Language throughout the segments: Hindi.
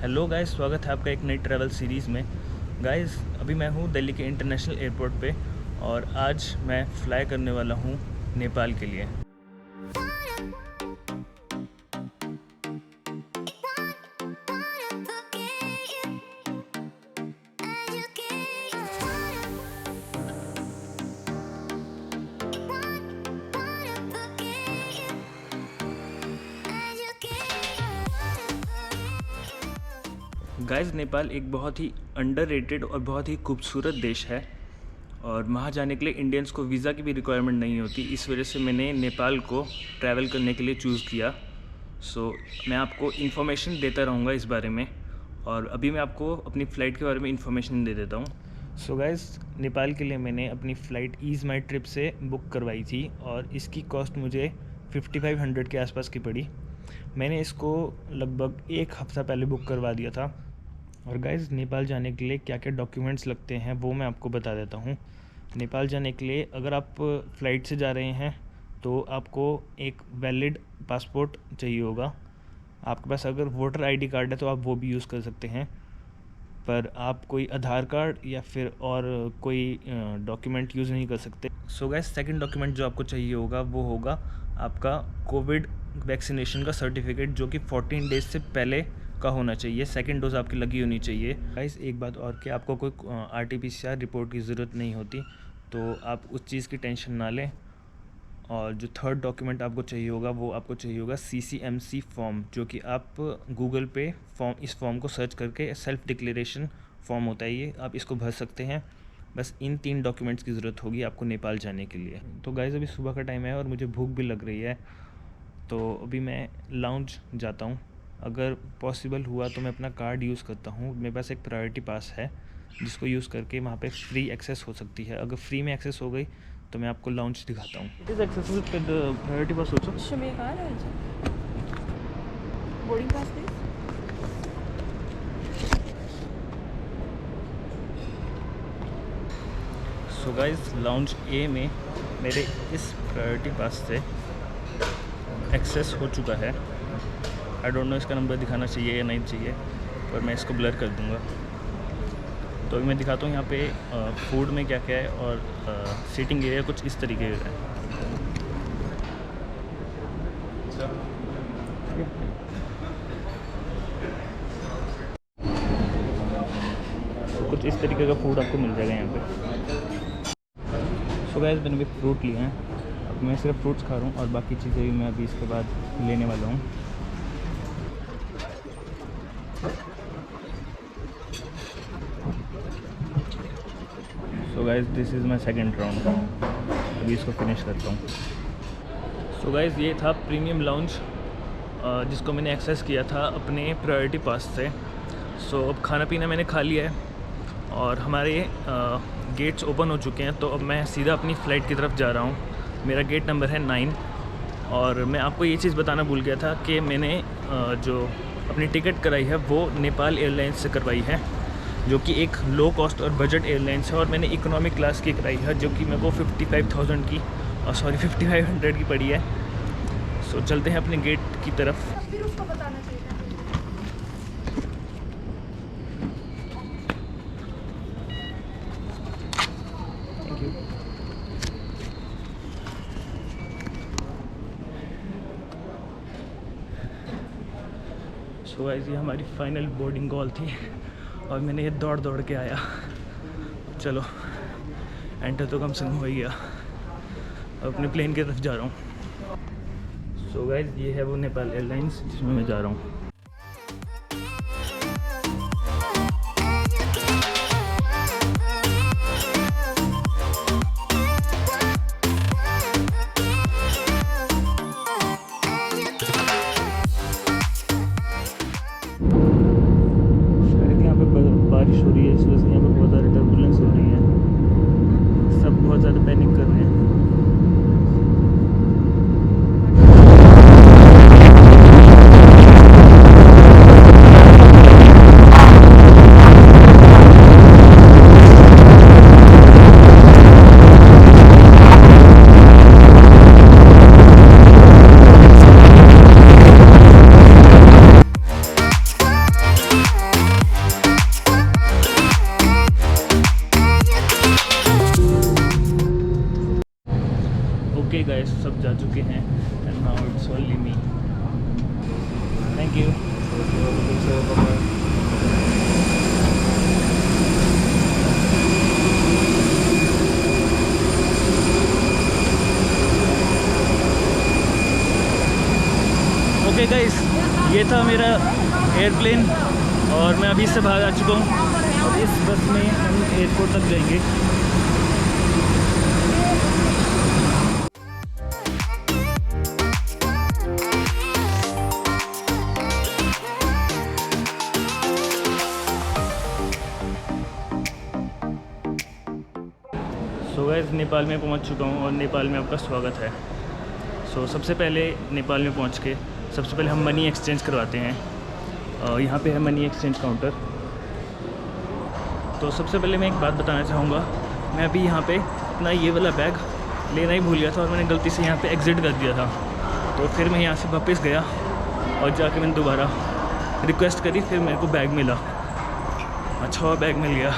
हेलो गाइस, स्वागत है आपका एक नई ट्रैवल सीरीज़ में। गाइस, अभी मैं हूँ दिल्ली के इंटरनेशनल एयरपोर्ट पे और आज मैं फ़्लाई करने वाला हूँ नेपाल के लिए। गाइस, नेपाल एक बहुत ही अंडररेटेड और बहुत ही खूबसूरत देश है और वहाँ जाने के लिए इंडियंस को वीज़ा की भी रिक्वायरमेंट नहीं होती। इस वजह से मैंने नेपाल को ट्रैवल करने के लिए चूज़ किया। मैं आपको इन्फॉर्मेशन देता रहूँगा इस बारे में और अभी मैं आपको अपनी फ़्लाइट के बारे में इन्फॉर्मेशन दे देता हूँ। गाइस, नेपाल के लिए मैंने अपनी फ़्लाइट ईज़ माई ट्रिप से बुक करवाई थी और इसकी कॉस्ट मुझे 5500 के आसपास की पड़ी। मैंने इसको लगभग एक हफ़्ता पहले बुक करवा दिया था। और गाइज़, नेपाल जाने के लिए क्या क्या डॉक्यूमेंट्स लगते हैं वो मैं आपको बता देता हूँ। नेपाल जाने के लिए अगर आप फ़्लाइट से जा रहे हैं तो आपको एक वैलिड पासपोर्ट चाहिए होगा। आपके पास अगर वोटर आईडी कार्ड है तो आप वो भी यूज़ कर सकते हैं, पर आप कोई आधार कार्ड या फिर और कोई डॉक्यूमेंट यूज़ नहीं कर सकते। गाइस, सेकंड डॉक्यूमेंट जो आपको चाहिए होगा वो होगा आपका कोविड वैक्सीनेशन का सर्टिफिकेट, जो कि 14 डेज से पहले का होना चाहिए। सेकंड डोज आपकी लगी होनी चाहिए। गाइस, एक बात और कि आपको कोई RT-PCR रिपोर्ट की ज़रूरत नहीं होती, तो आप उस चीज़ की टेंशन ना लें। और जो थर्ड डॉक्यूमेंट आपको चाहिए होगा वो आपको चाहिए होगा CCMC फॉर्म, जो कि आप गूगल पे इस फॉर्म को सर्च करके सेल्फ डिक्लेरेशन फॉर्म होता है ये, आप इसको भर सकते हैं। बस इन 3 डॉक्यूमेंट्स की ज़रूरत होगी आपको नेपाल जाने के लिए। तो गाइज़, अभी सुबह का टाइम है और मुझे भूख भी लग रही है, तो अभी मैं लाउंज जाता हूँ। अगर पॉसिबल हुआ तो मैं अपना कार्ड यूज़ करता हूँ। मेरे पास एक प्रायोरिटी पास है जिसको यूज़ करके वहाँ पे फ्री एक्सेस हो सकती है। अगर फ्री में एक्सेस हो गई तो मैं आपको लाउंज दिखाता हूँ। It is accessible with priority pass also. Show me your card also. Boarding pass, please. Guys, lounge A में मेरे इस प्रायोरिटी पास से एक्सेस हो चुका है। आई डोंट नो इसका नंबर दिखाना चाहिए या नहीं चाहिए, पर मैं इसको ब्लर कर दूंगा। तो अभी मैं दिखाता हूँ यहाँ पे फूड में क्या क्या है और सीटिंग एरिया कुछ इस तरीके का है। तो कुछ इस तरीके का फूड आपको मिल जाएगा यहाँ पे। गाइस, मैंने भी फ्रूट लिए हैं। अब मैं सिर्फ फ्रूट्स खा रहा हूँ और बाकी चीज़ें भी मैं अभी इसके बाद लेने वाला हूँ। Guys, this is my second round. अभी इसको फिनिश करता हूँ। गाइस, ये था प्रीमियम लाउंज जिसको मैंने एक्सेस किया था अपने प्रायोरिटी पास से। अब खाना पीना मैंने खा लिया है और हमारे गेट्स ओपन हो चुके हैं। तो अब मैं सीधा अपनी फ़्लाइट की तरफ जा रहा हूँ। मेरा गेट नंबर है 9। और मैं आपको ये चीज़ बताना भूल गया था कि मैंने जो अपनी टिकट कराई है वो नेपाल एयरलाइंस से करवाई है, जो कि एक लो कॉस्ट और बजट एयरलाइंस है। और मैंने इकोनॉमिक क्लास की कराई है, जो कि मेरे को 55,000 की 5500 की पड़ी है। चलते हैं अपने गेट की तरफ। फिर उसको बताना चाहिए। Thank you. गाइस, ये हमारी फाइनल बोर्डिंग कॉल थी और मैंने ये दौड़ दौड़ के आया। चलो, एंटर तो कम से कम हो ही गया। अब अपने प्लेन की तरफ जा रहा हूँ। गाइस, ये है वो नेपाल एयरलाइंस जिसमें मैं जा रहा हूँ। बारिश हो रही है, इस वजह से यहाँ पर बहुत ज़्यादा टर्बुलेंस हो रही है। सब बहुत ज़्यादा पैनिक कर रहे हैं। सब जा चुके हैं and now it's only me. Thank you. Okay guys, ये था मेरा एयरप्लेन और मैं अभी इससे बाहर आ चुका हूँ। अब इस बस में हम एयरपोर्ट तक जाएंगे। सो गाइस, नेपाल में पहुंच चुका हूं और नेपाल में आपका स्वागत है। सो सबसे पहले नेपाल में पहुंच के सबसे पहले हम मनी एक्सचेंज करवाते हैं। यहाँ पे है मनी एक्सचेंज काउंटर। तो सबसे पहले मैं एक बात बताना चाहूँगा, मैं अभी यहाँ पे अपना ये वाला बैग लेना ही भूल गया था और मैंने गलती से यहाँ पे एग्ज़िट कर दिया था। तो फिर मैं यहाँ से वापस गया और जाके मैंने दोबारा रिक्वेस्ट करी, फिर मेरे को बैग मिला। अच्छा हुआ बैग मिल गया।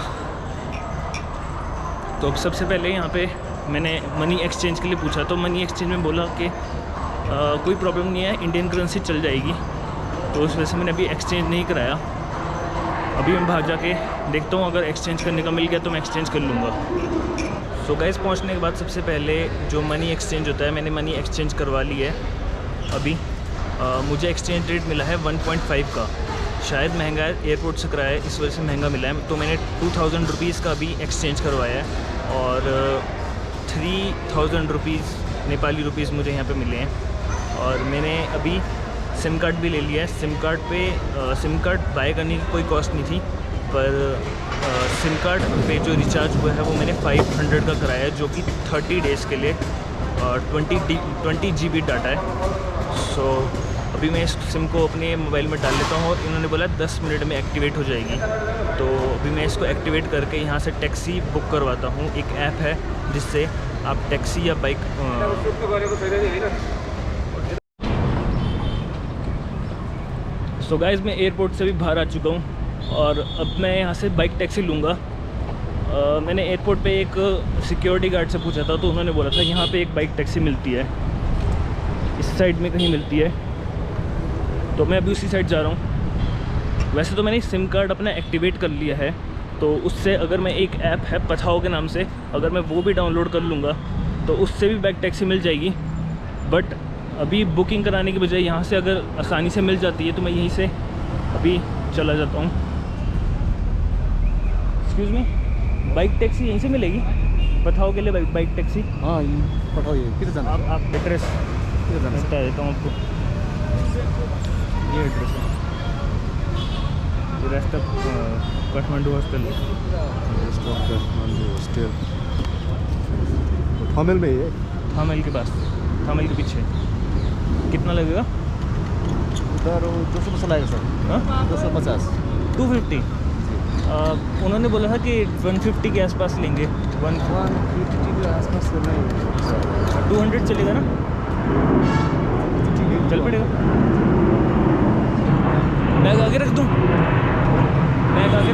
तो अब सबसे पहले यहाँ पे मैंने मनी एक्सचेंज के लिए पूछा, तो मनी एक्सचेंज में बोला कि कोई प्रॉब्लम नहीं है, इंडियन करेंसी चल जाएगी। तो उस वजह से मैंने अभी एक्सचेंज नहीं कराया। अभी मैं बाहर जाके देखता हूँ, अगर एक्सचेंज करने का मिल गया तो मैं एक्सचेंज कर लूँगा। सो गाइस, पहुँचने के बाद सबसे पहले जो मनी एक्सचेंज होता है, मैंने मनी एक्सचेंज करवा ली है। अभी मुझे एक्सचेंज रेट मिला है 1.5 का। शायद महंगा है, एयरपोर्ट से कराया है, इस वजह से महंगा मिला है। तो मैंने 2000 रुपीज़ का अभी एक्सचेंज करवाया है और 3000 रुपीज़ नेपाली रुपीज़ मुझे यहाँ पे मिले हैं। और मैंने अभी सिम कार्ड भी ले लिया है। सिम कार्ड बाय करने की कोई कॉस्ट नहीं थी, पर सिम कार्ड पे जो रिचार्ज हुआ है वो मैंने 500 का कराया है, जो कि 30 डेज़ के लिए 20 GB डाटा है। सो अभी मैं इस सिम को अपने मोबाइल में डाल लेता हूँ और इन्होंने बोला 10 मिनट में एक्टिवेट हो जाएगी। तो अभी मैं इसको एक्टिवेट करके यहाँ से टैक्सी बुक करवाता हूँ। एक ऐप है जिससे आप टैक्सी या बाइक सो गाइस, मैं एयरपोर्ट से भी बाहर आ चुका हूँ और अब मैं यहाँ से बाइक टैक्सी लूँगा। मैंने एयरपोर्ट पे एक सिक्योरिटी गार्ड से पूछा था, तो उन्होंने बोला था यहाँ पे एक बाइक टैक्सी मिलती है, इस साइड में कहीं मिलती है। तो मैं अभी उसी साइड जा रहा हूँ। वैसे तो मैंने सिम कार्ड अपना एक्टिवेट कर लिया है, तो उससे अगर मैं एक ऐप है पछाओ के नाम से, अगर मैं वो भी डाउनलोड कर लूँगा तो उससे भी बाइक टैक्सी मिल जाएगी। बट अभी बुकिंग कराने के बजाय यहाँ से अगर आसानी से मिल जाती है तो मैं यहीं से अभी चला जाता हूँ। एक्सक्यूज़ मी, बाइक टैक्सी यहीं से मिलेगी पठाओ के लिए? Bike taxi? हाँ, पठाओ। ये किधर जाना? आप एड्रेस बता देता हूँ आपको। ये एड्रेस है, ये रास्ता काठमांडू हॉस्टल। काठमांडू हॉस्टल थामेल में ही है। थामेल के पास, थामेल के पीछे। कितना लगेगा? उधर 250 लगेगा सर। हाँ, 250। 250। उन्होंने बोला था कि 150 के आसपास लेंगे। 150 के आसपास करना है। 200 चलेगा ना? चल पड़ेगा। बैग आगे रख दूँ? बैग आगे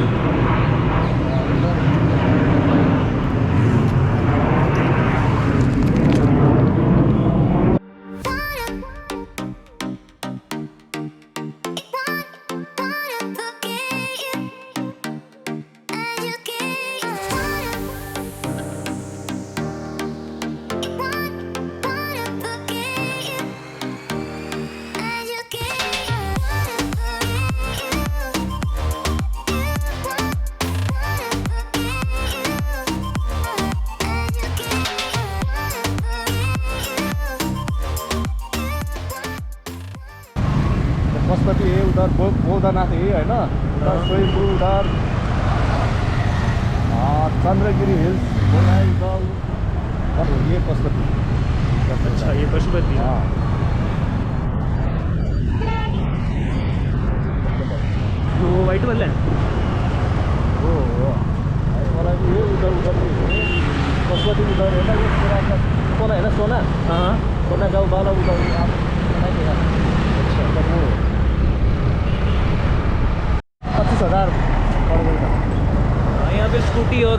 पशुपति है उधर, बौद्धनाथ है होइन, उधर सोइपुर, उधर चंद्रगिरी हिल्स, बोनाई दल, ये पशुपति। अच्छा, ये पशुपति है। हाँ, वो वाइट वाला है। वो वाला भी है, उधर भी है। पशुपति उधर है ना, ये पूरा सोना है ना, सोना। हाँ, सोना गाँव वाला उधर आप अच्छा उधर वो 25,000 पड़ गई था। यहाँ पे स्कूटी और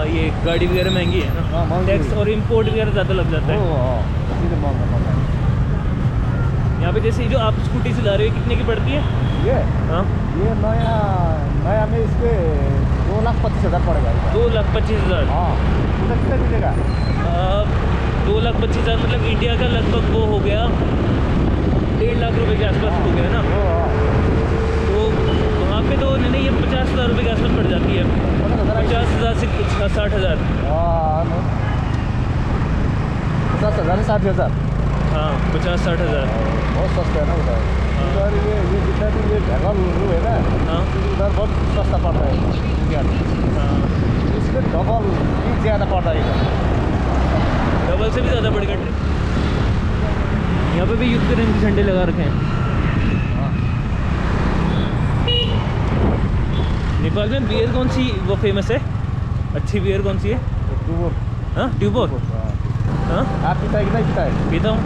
ये गाड़ी वगैरह महंगी है हाँ, ना, महंगी टैक्स है। और इम्पोर्ट वगैरह ज़्यादा लग जाता है। इसीलिए महंगा है। यहाँ पे जैसे जो आप स्कूटी चला रहे हो कितने की पड़ती है? ये हाँ, ये नया में इसके 2,25,000 पड़ेगा। 2,25,000। हाँ, उधर कितना मिलेगा? 2,25,000 मतलब इंडिया का लगभग वो हो गया 1.5 लाख रुपए के आसपास हो गया ना। तो वहाँ पे तो नहीं, ये 50,000 रुपये के आसपास पड़ जाती है। 50,000 से 60,000। 50,000 से 60,000। हाँ, 50-60,000। बहुत सस्ता है ना उधर। उधर ये जितना भी ये ढगाल है ना, हाँ उधर बहुत सस्ता पड़ रहा है इंडिया में। हाँ, इसके डबल भी ज़्यादा पड़ रहा है इधर। डबल से भी ज़्यादा बढ़ गया। यहाँ पे भी यूक्रेन के झंडे लगा रखे हैं। नेपाल में बियर कौन सी वो फेमस है? अच्छी बियर कौन सी है? हाँ, ट्यूबोर। हाँ, आप पीता है कि नहीं पीता है? पीता हूँ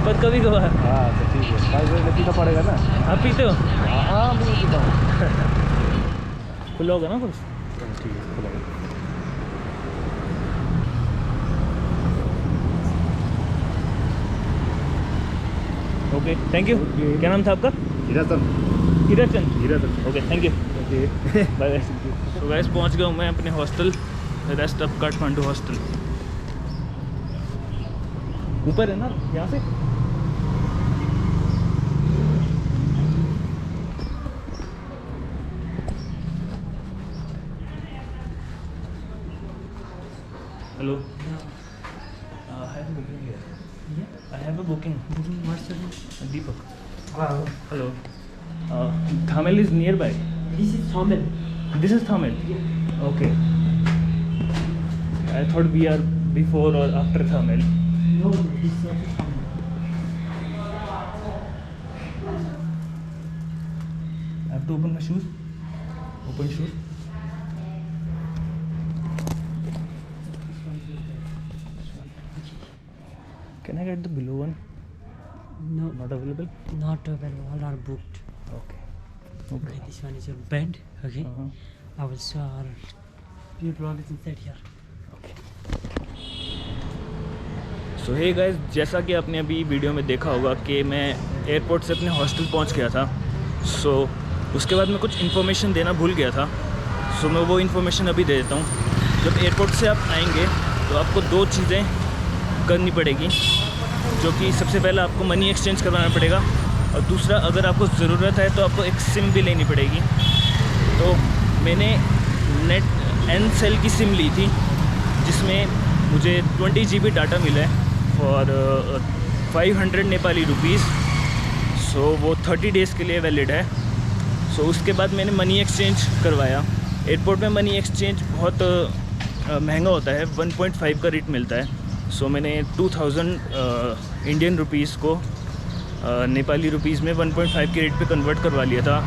पर कभी कभार। हाँ तो ठीक है, भाई भाई पीना पड़ेगा ना। आप पीते हो? हाँ मैं पीता हूँ। खुला होगा ना कुछ? ठीक है, खुला है। Okay, thank you. Okay. क्या नाम था आपका? Hirachand. Hirachand. Okay, thank you. Bye bye. तो गाइस पहुंच गया हूँ मैं अपने hostel, rest of Kathmandu hostel. ऊपर है ना यहाँ से? Hello, I have a booking. What's your name? Deepak. Wow. Hello. Thamel is nearby. This is Thamel. This is Thamel. Okay. I thought we are before or after Thamel. No, this is also Thamel. I have to open my shoes. Open shoes. Can I get the below one? No, Not available. not available. All are booked. Okay. Okay, this one is your bed. Okay, Uh-huh. I will show our your luggage inside here. So hey guys, जैसा कि आपने अभी वीडियो में देखा होगा कि मैं एयरपोर्ट से अपने हॉस्टल पहुंच गया था। सो उसके बाद मैं कुछ इन्फॉर्मेशन देना भूल गया था। सो मैं वो इन्फॉर्मेशन अभी दे देता हूं। जब एयरपोर्ट से आप आएंगे तो आपको दो चीज़ें करनी पड़ेगी, जो कि सबसे पहले आपको मनी एक्सचेंज करवाना पड़ेगा, और दूसरा अगर आपको ज़रूरत है तो आपको एक सिम भी लेनी पड़ेगी। तो मैंने नेट एनसेल की सिम ली थी, जिसमें मुझे 20 GB डाटा मिला है फॉर 500 नेपाली रुपीज़। सो वो 30 डेज़ के लिए वैलिड है। सो उसके बाद मैंने मनी एक्सचेंज करवाया। एयरपोर्ट में मनी एक्सचेंज बहुत महंगा होता है, 1.5 का रेट मिलता है। सो मैंने 2000 इंडियन रुपीज़ को नेपाली रुपीज़ में 1.5 के रेट पे कन्वर्ट करवा लिया था,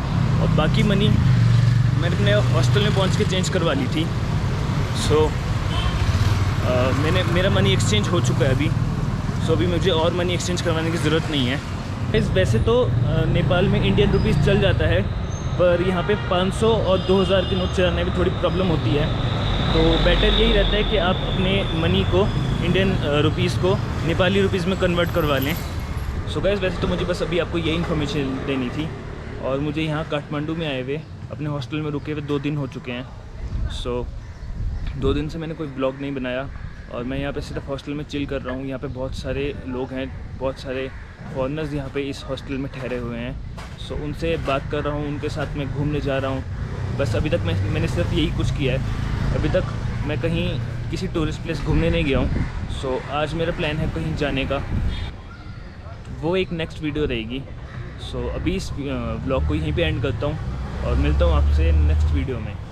और बाकी मनी मैंने अपने हॉस्टल में पहुंच के चेंज करवा ली थी। सो मेरा मनी एक्सचेंज हो चुका है अभी। सो अभी मुझे और मनी एक्सचेंज करवाने की ज़रूरत नहीं है। वैसे तो नेपाल में इंडियन रुपीज़ चल जाता है, पर यहाँ पे 500 और 2000 के नोट चलाने में थोड़ी प्रॉब्लम होती है। तो बेटर यही रहता है कि आप अपने मनी को, इंडियन रुपीज़ को नेपाली रुपीज़ में कन्वर्ट करवा लें। सो गाइस, वैसे तो मुझे बस अभी आपको यही इन्फॉर्मेशन देनी थी, और मुझे यहाँ काठमांडू में आए हुए, अपने हॉस्टल में रुके हुए 2 दिन हो चुके हैं। सो 2 दिन से मैंने कोई ब्लॉग नहीं बनाया, और मैं यहाँ पे सिर्फ हॉस्टल में चिल कर रहा हूँ। यहाँ पे बहुत सारे लोग हैं, बहुत सारे फॉरेनर्स यहाँ पे इस हॉस्टल में ठहरे हुए हैं। सो उनसे बात कर रहा हूँ, उनके साथ में घूमने जा रहा हूँ। बस अभी तक मैंने सिर्फ यही कुछ किया है। अभी तक मैं कहीं किसी टूरिस्ट प्लेस घूमने नहीं गया हूँ। सो आज मेरा प्लान है कहीं जाने का, वो एक नेक्स्ट वीडियो रहेगी। सो अभी इस ब्लॉग को यहीं पे एंड करता हूँ, और मिलता हूँ आपसे नेक्स्ट वीडियो में।